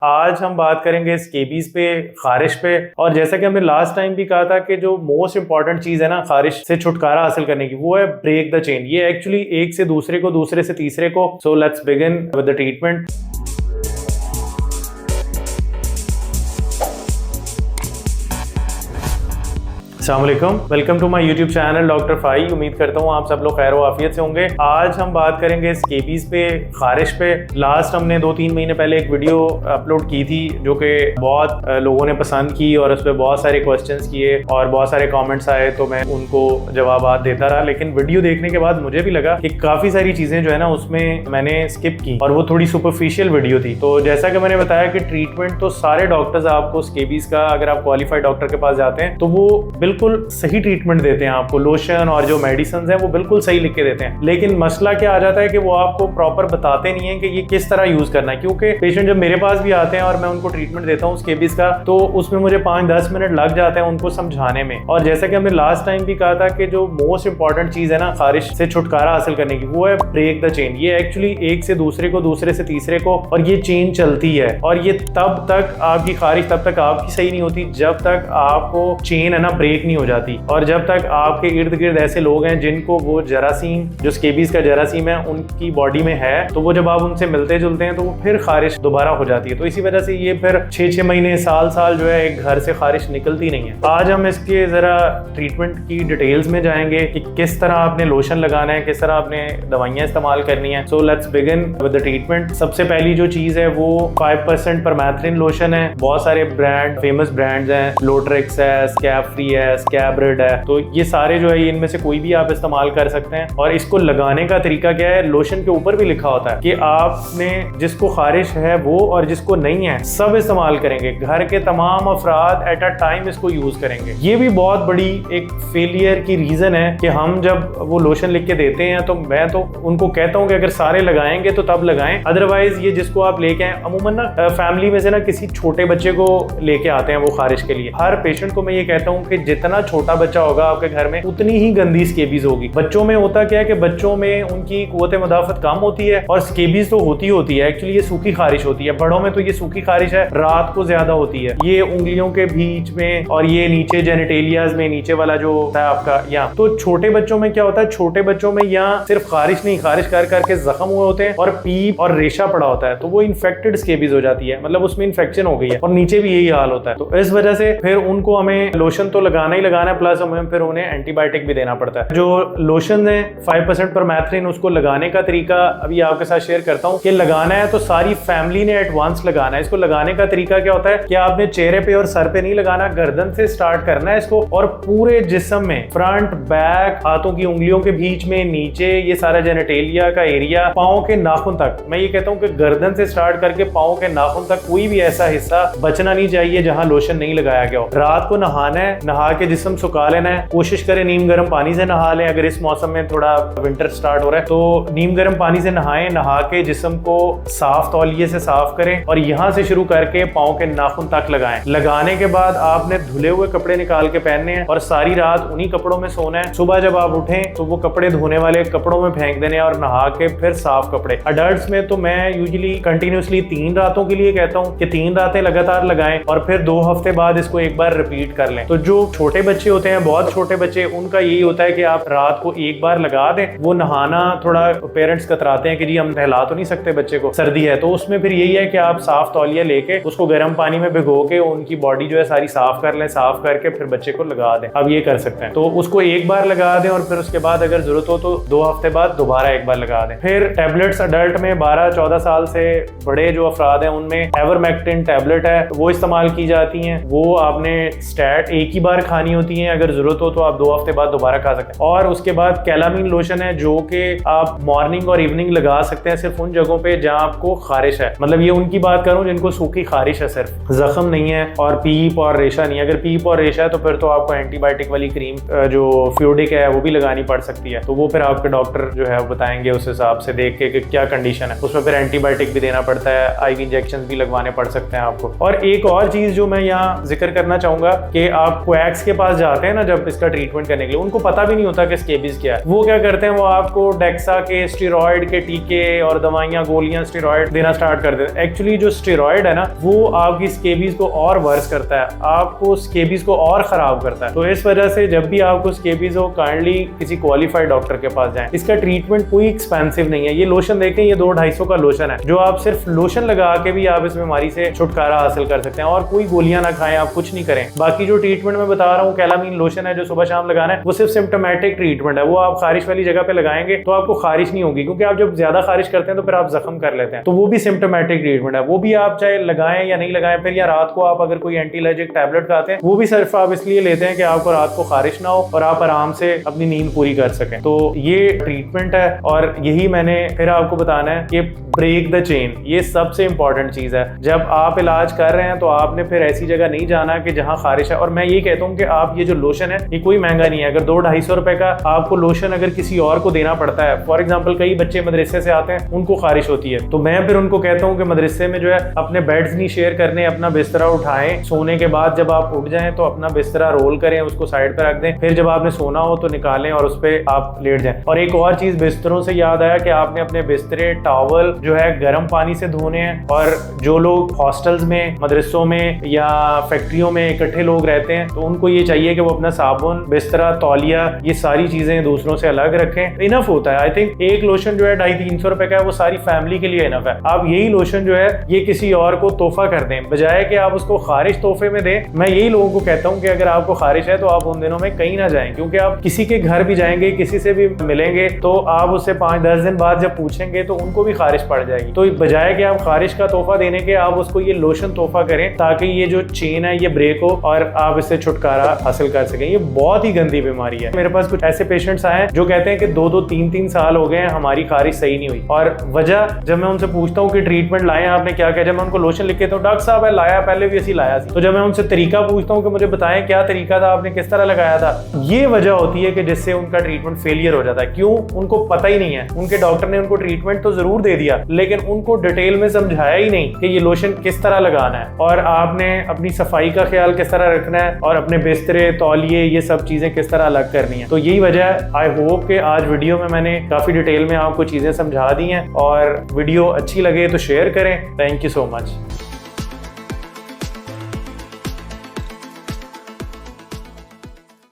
आज हम बात करेंगे स्केबीज पे, खारिश पे। और जैसा कि हमने लास्ट टाइम भी कहा था कि जो मोस्ट इंपॉर्टेंट चीज है ना खारिश से छुटकारा हासिल करने की, वो है ब्रेक द चेन। ये एक्चुअली एक से दूसरे को, दूसरे से तीसरे को। So let's begin with the treatment. अस्सलामुअलैकुम, welcome to my YouTube channel doctor फाई। उम्मीद करता हूँ आप सब लोग खैर आफियत से होंगे। आज हम बात करेंगे स्केबीज पे, खारिश पे। लास्ट हमने 2-3 महीने पहले एक वीडियो अपलोड की थी जो कि बहुत लोगों ने पसंद की और उस पर बहुत सारे क्वेश्चंस किए और बहुत सारे कमेंट्स आए, तो मैं उनको जवाब देता रहा। लेकिन वीडियो देखने के बाद मुझे भी लगा कि काफ़ी सारी चीज़ें जो है ना उसमें मैंने स्किप की और वो थोड़ी सुपरफिशियल वीडियो थी। तो जैसा कि मैंने बताया कि ट्रीटमेंट तो सारे डॉक्टर्स आपको स्केबीज का, अगर आप क्वालिफाइड डॉक्टर के पास जाते हैं तो वो बिल्कुल सही ट्रीटमेंट देते हैं आपको। लोशन और जो मेडिसिन है वो बिल्कुल सही लिख के देते हैं। लेकिन मसला क्या आ जाता है कि वो आपको प्रॉपर बताते नहीं है कि ये किस तरह यूज करना है। क्योंकि पेशेंट जब मेरे पास भी आते हैं और मैं उनको ट्रीटमेंट देता हूँ स्केबीज का, तो उसमें मुझे 5-10 मिनट लग जाते हैं उनको समझाने में। और जैसा कि हमने लास्ट टाइम भी कहा था कि जो मोस्ट इंपॉर्टेंट चीज है ना खारिश से छुटकारा हासिल करने की, वो है ब्रेक द चेन। ये एक्चुअली एक से दूसरे को, दूसरे से तीसरे को, और ये चेन चलती है। और ये तब तक आपकी खारिश, तब तक आपकी सही नहीं होती जब तक आपको चेन है ना ब्रेक नहीं हो जाती। और जब तक आपके इर्द गिर्द ऐसे लोग हैं जिनको वो जरासीम, जो स्केबीज का जरासीम है, उनकी बॉडी में है, तो वो जब आप उनसे मिलते जुलते हैं तो वो फिर खारिश दोबारा हो जाती है। तो इसी वजह से ये फिर 6-6 महीने, साल जो है एक घर से खारिश निकलती नहीं है। आज हम इसके जरा ट्रीटमेंट की डिटेल्स में जाएंगे कि किस तरह आपने लोशन लगाना है, किस तरह आपने दवाइयां इस्तेमाल करनी है। सो let's begin with the treatment. सबसे पहली जो चीज है वो 5% परमेथ्रिन लोशन है। बहुत सारे ब्रांड, फेमस ब्रांड्स हैं, लोट्रिक्स है, स्कैब फ्री है, स्कैब्रिड है। तो ये सारे जो है, इनमें से कोई भी आप इस्तेमाल कर सकते हैं। और इसको लगाने का तरीका क्या है, लोशन के ऊपर भी लिखा होता है कि आपने जिसको खारिश है वो और जिसको नहीं है सब इस्तेमाल करेंगे। घर के तमाम अफराद एट अ टाइम इसको यूज करेंगे। ये भी बहुत बड़ी एक फेलियर की रीजन है कि हम जब वो लोशन लिख के देते हैं तो मैं तो उनको कहता हूं कि अगर सारे लगाएंगे तो तब लगाएं, अदरवाइज ये जिसको आप लेके आए, अमूमन ना फैमिली में से ना किसी छोटे बच्चे को लेके आते हैं वो खारिश के लिए। हर पेशेंट को मैं ये कहता हूँ कि जितना छोटा बच्चा होगा आपके घर में, उतनी ही गंदी स्केबीज होगी। बच्चों में होता क्या है कि बच्चों में उनकी कुव्वत मुदाफत कम होती है और स्केबीज तो होती है। एक्चुअली ये सूखी खारिश होती है। बड़ों में तो ये सूखी खारिश है, रात को ज्यादा होती है। ये उंगलियों के बीच में और ये नीचे जेनिटेलियाज में, नीचे वाला जो होता है आपका यहाँ। तो छोटे बच्चों में क्या होता है, छोटे बच्चों में यहाँ सिर्फ खारिश नहीं, खारिश कर करके जख्म हुए होते हैं और पीप और रेशा पड़ा होता है, तो वो इन्फेक्टेड स्केबीज हो जाती है। मतलब उसमें इन्फेक्शन हो गई है और नीचे भी यही हाल होता है। तो इस वजह से फिर उनको हमें लोशन तो लगाना ही लगाना है, प्लस हमें फिर उन्हें एंटीबायोटिक भी देना पड़ता है। जो लोशन है 5% परमेथ्रिन, उसको लगाने का तरीका अभी आपके साथ शेयर करता हूँ कि लगाना है तो सारी फैमिली ने एडवांस लगाना है। इसको लगाने का तरीका क्या होता है कि आपने चेहरे पे और सर पे नहीं लगाना, गर्दन से स्टार्ट करना है इसको, और पूरे जिस्म में, फ्रंट, बैक, हाथों की उंगलियों के बीच में, नीचे, ये सारा जेनिटेलिया का एरिया, पाँव के नाखून तक। मैं ये कहता हूँ कि गर्दन से स्टार्ट करके पाँव के नाखून तक कोई भी ऐसा हिस्सा बचना नहीं चाहिए जहाँ लोशन नहीं लगाया गया हो। रात को नहाना है, नहा के जिस्म सुखा लेना है। कोशिश करें नीम गर्म पानी से नहा लें। अगर इस मौसम में थोड़ा विंटर स्टार्ट हो रहा है तो नीम गर्म पानी से नहाएं। नहा के जिस्म को साफ तौलिए से साफ करें और यहाँ से शुरू करके पाँव के नाखून तक लगाएं। लगाने के बाद आपने धुले हुए कपड़े निकाल के पहनने हैं और सारी रात उन्हीं कपड़ों में सोना है। सुबह जब आप उठें तो वो कपड़े धोने वाले कपड़ों में फेंक देने और नहा के फिर साफ कपड़े। अडल्ट्स में तो मैं यूजुअली कंटिन्यूसली 3 रातों के लिए कहता हूँ कि 3 रातें लगातार लगाएं और फिर 2 हफ्ते बाद इसको एक बार रिपीट कर लें। तो जो छोटे बच्चे होते हैं, बहुत छोटे बच्चे, उनका यही होता है कि आप रात को एक बार लगा दें। वो नहाना, थोड़ा पेरेंट्स कतराते हैं कि जी हम नहला तो नहीं सकते बच्चे को, सर्दी है, तो उसमें फिर यही है कि आप साफ तौलिया लेके उसको गर्म पानी में भिगो के उनकी बॉडी जो है सारी साफ कर लें। साफ करके फिर बच्चे को लगा दें। अब ये कर सकते हैं। तो उसको एक बार लगा दें और फिर उसके बाद अगर जरूरत हो तो 2 हफ्ते बाद दोबारा एक बार लगा दें। फिर टैबलेट्स अडल्ट में 12-14 साल से बड़े जो अफराद हैं उनमें एवरमेक्टिन टैबलेट है, वो इस्तेमाल की जाती हैं। वो आपने स्टैट एक ही बार खानी होती है, अगर जरूरत हो तो आप 2 हफ्ते बाद दोबारा खा सकते हैं। और उसके बाद कैलामीन लोशन है जो कि आप मॉर्निंग और इवनिंग लगा सकते हैं सिर्फ उन जगहों पे जहां आपको खारिश है। मतलब ये उनकी बात करूं जिनको सूखी खारिश है, सिर्फ जख्म नहीं है और पीप और रेशा नहीं है। अगर पीप और रेशा है तो फिर तो आपको एंटीबायोटिक वाली क्रीम जो फ्यूडिक है वो भी लगानी पड़ सकती है। तो वो फिर आपके डॉक्टर जो है बताएंगे उस हिसाब से देख के कि क्या कंडीशन है। उसमें फिर एंटीबायोटिक भी देना पड़ता है, आईवी इंजेक्शन भी लगवाने पड़ सकते हैं आपको। और एक और चीज जो मैं यहाँ जिक्र करना चाहूंगा कि आप क्वैक्स के पास जाते हैं ना जब इसका ट्रीटमेंट करने के लिए, उनको पता भी नहीं होता कि स्केबीज क्या है। वो क्या करते हैं, वो आपको डेक्सा के स्टेरॉइड के टीके और दवाइयां गोलियां स्टेरॉइड देना स्टार्ट कर देते हैं। एक्चुअली जो स्टेरॉइड है ना वो आपकी स्केबीज को और वर्स करता है, आपको स्केबीज को और खराब करता है। तो इस वजह से जब भी आपको स्केबीज हो काइंडली किसी क्वालिफाइड डॉक्टर के पास जाएं। इसका ट्रीटमेंट कोई एक्सपेंसिव नहीं है। ये लोशन देखें, ये 200-250 का लोशन है जो आप सिर्फ लोशन लगा के भी आप इस बीमारी से छुटकारा हासिल कर सकते हैं और कोई गोलियां ना खाएं, आप कुछ नहीं करें। बाकी जो ट्रीटमेंट मैं बता रहा हूँ कैलामीन लोशन है जो सुबह शाम लगाना है, वो सिर्फ सिम्टोमेटिक ट्रीटमेंट है। वो आप खारिश वाली जगह पे लगाएंगे तो आपको खारिश नहीं होगी, क्योंकि आप जब ज्यादा खारिश करते हैं तो फिर आप जख्म कर लेते हैं। तो वो भी सिम्टोमेटिक ट्रीटमेंट है, वो भी आप चाहे लगाएं या नहीं लगाएं। फिर या रात को आप अगर कोई एंटी एलर्जिक टैबलेट खाते हैं वो भी सिर्फ आप इसलिए लेते हैं कि आपको रात को खारिश ना हो और आप आराम से अपनी नींद पूरी कर सकें। तो ये ट्रीटमेंट है और यही मैंने फिर आपको बताना है कि ब्रेक द चेन, ये सबसे इंपॉर्टेंट चीज है। जब आप इलाज कर रहे हैं तो आपने फिर ऐसी जगह नहीं जाना कि जहां खारिश है। और मैं यही कहता हूं कि आप ये जो लोशन है ये कोई महंगा नहीं है। अगर 200-250 रुपए का आपको लोशन अगर किसी और को देना पड़ता है, फॉर एग्जाम्पल कई बच्चे मदरसे से आते हैं उनको खारिश होती है, तो मैं फिर उनको कहता हूँ कि मदरसे में जो है अपने बेड्स नहीं शेयर करने, अपना बिस्तरा उठाएं, सोने के बाद जब आप उठ जाएं तो अपना बिस्तरा रोल करें, उसको साइड पे रख दें, फिर जब आपने सोना हो तो निकालें और उस पर आप लेट जाएं। और एक और चीज बिस्तरों से याद आया कि आपने अपने बिस्तरे टॉवल जो है गर्म पानी से धोने हैं। और जो लोग हॉस्टल्स में, मदरसों में या फैक्ट्रियों में इकट्ठे लोग रहते हैं तो उनको ये चाहिए कि वो अपना साबुन, बिस्तरा, तौलिया, ये सारी चीजें दूसरों से अलग रखें। इनफ होता है। आई थिंक एक लोशन जो है 250-300 रुपए का है, वो सारी फैमिली के लिए इनफ है। आप यही लोशन जो है ये किसी और को तोहफा कर दें, बजाय कि आप उसको खारिश तोहफे में दें। मैं यही लोगों को कहता हूं कि अगर आपको खारिश है तो आप उन दिनों में कहीं ना जाएं, क्योंकि आप किसी के घर भी जाएंगे, किसी से भी मिलेंगे तो आप उससे 5-10 दिन बाद जब पूछेंगे तो उनको भी खारिश पड़ जाएगी। तो बजाय कि आप खारिश का तोहफा देने के, आप उसको ये लोशन तोहफा करें ताकि ये जो चेन है ये ब्रेक हो और आप इससे छुटकारा हासिल कर सकें। ये बहुत ही गंदी बीमारी है। मेरे पास कुछ ऐसे पेशेंट्स आए जो कहते हैं कि 2-2, 3-3 साल हो गए हैं हमारी खारिश सही नहीं हुई। और वजह जब मैं उनसे पूछता हूँ कि ट्रीटमेंट लाए आपने क्या क्या, जब मैं उनको लोशन लिख के तो डॉक्टर साहब है लाया, पहले भी ऐसी लाया थी। तो जब मैं उनसे तरीका पूछता हूँ कि मुझे बताएं क्या तरीका था, आपने किस तरह लगाया था, ये वजह होती है कि जिससे उनका ट्रीटमेंट फेलियर हो जाता है। क्यों? उनको पता ही नहीं है। उनके डॉक्टर ने उनको ट्रीटमेंट तो जरूर दे दिया लेकिन उनको डिटेल में समझाया ही नहीं कि ये लोशन किस तरह लगाना है और आपने अपनी सफाई का ख्याल किस तरह रखना है और अपने बिस्तरे, तौलिए, ये सब चीजें किस तरह अलग करनी है। तो यही वजह है। आई होप कि आज वीडियो में मैंने काफी डिटेल में आपको चीजें समझा दी हैं और वीडियो अच्छी लगे तो शेयर करें। Thank you so much.